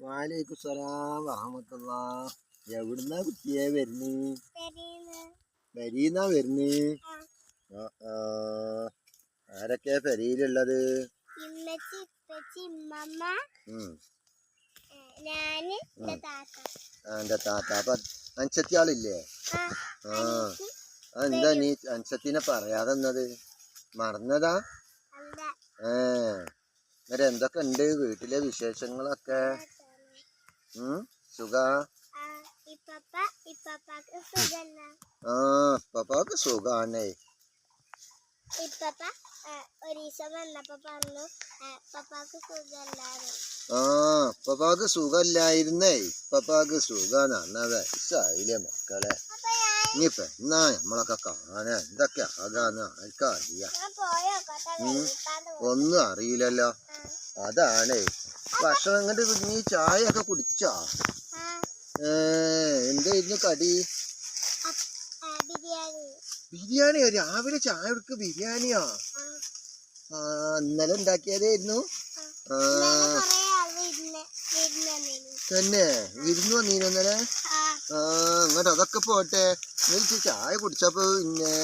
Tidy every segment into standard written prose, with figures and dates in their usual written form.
വാലേക്കും സലാം വറഹ്മത്തുള്ളാഹ്. എവിടുന്നാ കുട്ടിയെ വരുന്നു? പെരീന്നാ വരുന്നു. ആരൊക്കെയാ പെരിയിലുള്ളത്? എന്റെ താത്ത. അപ്പൊ അൻസത്തിയാളില്ലേ? എന്താ നീ അൻസത്തിനെ പറയാതെന്നത്? മറന്നതാ? എന്നിട്ട് എന്തൊക്കെ ഉണ്ട് വീട്ടിലെ വിശേഷങ്ങളൊക്കെ? സുഖാ? ഇപ്പാക്ക് സുഖാണേ. ഇപ്പാക്ക് സുഖല്ലായിരുന്നേ. ഇപ്പാക്ക് സുഖാണ്. വയസ്സായില്ലേ മക്കളെ. ഇനിയിപ്പ എന്നാ നമ്മളൊക്കെ കാണാനാ? എന്തൊക്കെ ആകാന്ന് ആർക്കറിയാം? ഒന്നും അറിയില്ലല്ലോ. അതാണേ. ഭക്ഷണം കണ്ട് നീ ചായ ഒക്കെ കുടിച്ചോ? എന്തായിരുന്നു കടി? ബിരിയാണിയോ? രാവിലെ ചായ കുടിക്ക് ബിരിയാണിയോ? ഇന്നലെ ഉണ്ടാക്കിയതായിരുന്നു. തന്നെ വിരുന്ന് വന്നീനോ ഇന്നലെ? ഇങ്ങോട്ട് അതൊക്കെ പോട്ടെ. എനിക്ക് ചായ കുടിച്ചപ്പോ പിന്നെ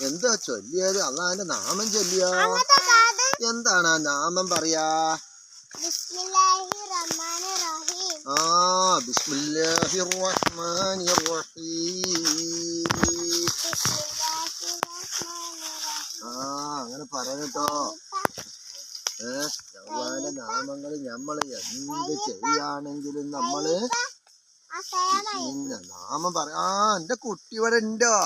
എന്താ ചൊല്ലിയത്? അള്ളാന്റെ നാമം ചൊല്ലിയോ? എന്താണ് ആ നാമം പറയാ? ബിസ്മില്ലാഹിർ റഹ്മാനിർ റഹീം. അങ്ങനെ പറയട്ടോ. അള്ളാന്റെ നാമങ്ങൾ നമ്മള് എന്ത് ചെയ്യാണെങ്കിലും നമ്മള് പിന്നെ നാമം പറയാ. എന്റെ കുട്ടി ഇവിടെ ഉണ്ടോ?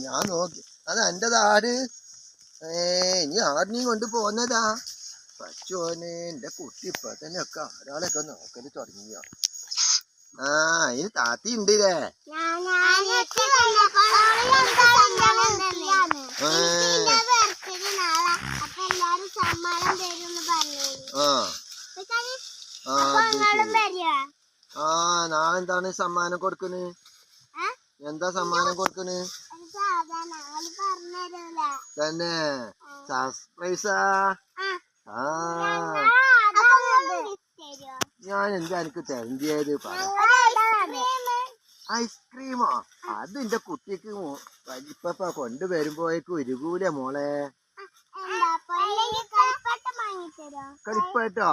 ഞാൻ നോക്കി. അത് എന്റെതാട്. ഇനി ആടിനെയും കൊണ്ട് പോന്നതാ. പച്ചോനെ എന്റെ കുട്ടി ഇപ്പൊ തന്നെ ഒക്കെ ആരാളൊക്കെ നോക്കല് തുടങ്ങിയോ? അതിന് താത്തി ഉണ്ടല്ലേ? നാളെന്താണ് സമ്മാനം കൊടുക്കുന്നത്? എന്താ സമ്മാനം കൊടുക്കുന്നത്? തന്നെ സർപ്രൈസാ? ഞാൻ എന്താ എനിക്ക് തരേണ്ടത്? ഐസ്ക്രീമോ? അത് എന്റെ കുട്ടിക്ക് വലിപ്പ കൊണ്ടുവരുമ്പോഴേക്കും ഒരുകൂല മോളെ. കളിപ്പാട്ടോ?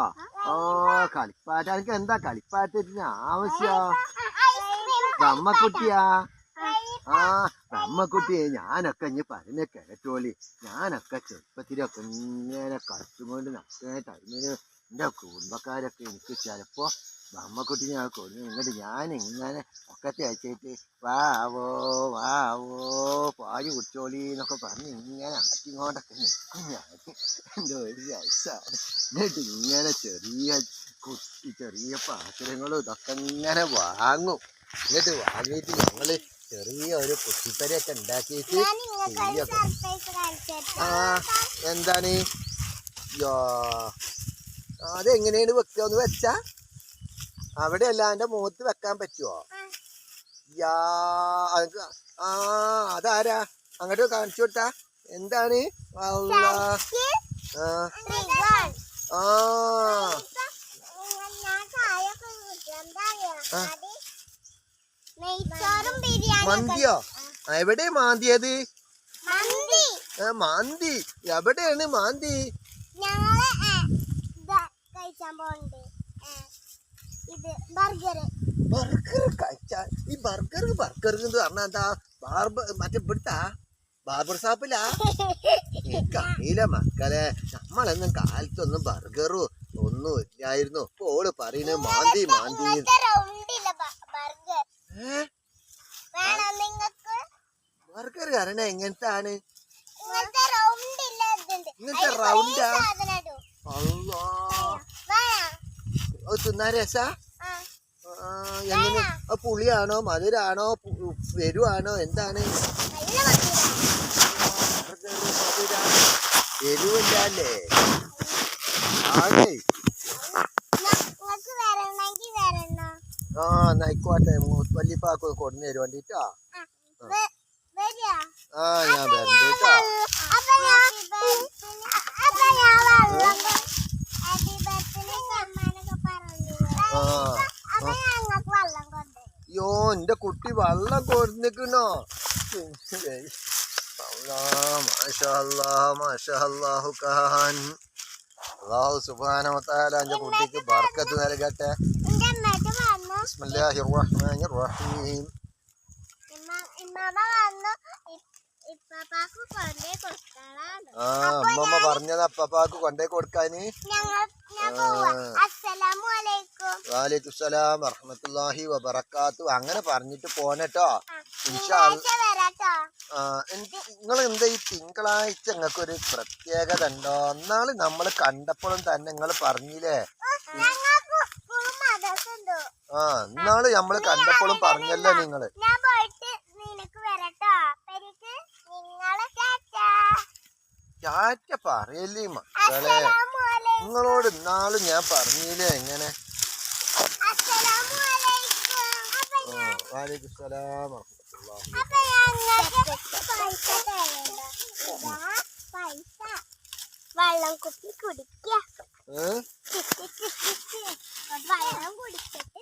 കളിപ്പാട്ട. എനിക്ക് എന്താ കളിപ്പാട്ടത്തിന് ആവശ്യം? അമ്മക്കുട്ടിയാ? അമ്മക്കുട്ടിയെ ഞാനൊക്കെ ഇനി പറഞ്ഞ കേട്ടോളി. ഞാനൊക്കെ ചെറുപ്പത്തിലൊക്കെ ഇങ്ങനെ കളിച്ചുകൊണ്ട് നടക്കുന്ന ടൈമിന് എൻ്റെ കുടുംബക്കാരൊക്കെ എനിക്ക് ചിലപ്പോ അമ്മക്കുട്ടി ഞാൻ കൊടുത്തു. ഇങ്ങോട്ട് ഞാനിങ്ങനെ ഒക്കെ തേച്ചിട്ട് വാവോ വാവോ പാല് കുടിച്ചോളി എന്നൊക്കെ പറഞ്ഞ് ഇങ്ങനെ ആറ്റിങ്ങോട്ടൊക്കെ നിൽക്കും ഞാൻ. എൻ്റെ ഒരു രസമാണ്. എന്നിട്ട് ഇങ്ങനെ ചെറിയ പാത്രങ്ങളും ഇതൊക്കെ ഇങ്ങനെ വാങ്ങും. എന്നിട്ട് വാങ്ങിയിട്ട് ഞങ്ങള് ചെറിയ ഒരു കുട്ടിപ്പരയൊക്കെ ഉണ്ടാക്കിയിട്ട് എന്താണ് അതെങ്ങനെയാണ് വെക്കുക? ഒന്ന് വെച്ചാ അവിടെ അല്ല എന്റെ മുഖത്ത് വെക്കാൻ പറ്റുമോ? അതാരാ? അങ്ങോട്ട് കാണിച്ചു കൊടുത്താ എന്താണ്? മന്തിയോ? എവിടെ മാന്തിയത്? മാന്തി എവിടെയാണ് മാന്തി? ബർഗർ കഴിച്ചാ? ഈ ബർഗർ എന്ന് പറഞ്ഞാ എന്താ? മറ്റേ ഇവിടുത്താ ബാർബർ ഷാപ്പിലാ? എനിക്കറിയില്ല മക്കളെ. നമ്മളൊന്നും കാലത്തൊന്നും ബർഗറും ഒന്നും ഇല്ലായിരുന്നു. ഇപ്പൊ ഓള് പറയുന്നത് മാന്തി മാന്തി. ബർഗർ കാരണം എങ്ങനത്തെ ആണ്? ഇങ്ങനത്തെ റൗണ്ടാ? തിന്നാൻ രസാ? എങ്ങനെ? പുളിയാണോ മധുരാണോ എരുവാണോ എന്താണ്? എരുവില്ലല്ലേ? ആയിക്കോട്ടെ. വല്യപ്പാക്ക് കൊടുന്നു തരും വേണ്ടിട്ടോ. ഞാൻ വരണ്ട കേട്ടോ. എന്റെ കുട്ടി വെള്ളം കൊടുന്നിക്കണോ? അല്ലാഹു സുബ്ഹാനഹു വ തആല എന്റെ കുട്ടിക്ക് ബർക്കത്ത് നൽകട്ടെ. ബിസ്മില്ലാഹിർ റഹ്മാനിർ റഹീം. അമ്മമ്മ പറഞ്ഞത് അപ്പാക്ക് കൊണ്ടേ കൊടുക്കാന്. വലൈക്കും സലാം വറഹ്മത്തുള്ളാഹി വബറകാത്തു. അങ്ങനെ പറഞ്ഞിട്ട് പോനട്ടോ. നിങ്ങൾ എന്താ ഈ തിങ്കളാഴ്ച നിങ്ങൾക്ക് ഒരു പ്രത്യേകത ഉണ്ടോ? എന്നാള് നമ്മള് കണ്ടപ്പോഴും തന്നെ നിങ്ങൾ പറഞ്ഞില്ലേ? എന്നാള് നമ്മള് കണ്ടപ്പോഴും പറഞ്ഞല്ലോ നിങ്ങള്. ടാറ്റ പറയല്ലേ മക്കളെ, നിങ്ങളോട് ഇന്നാളും ഞാൻ പറഞ്ഞില്ലേ എങ്ങനെ. വലൈക്കും സലാം വെള്ളം കുപ്പി കുടിക്കുക. വെള്ളം കുടിച്ചിട്ട്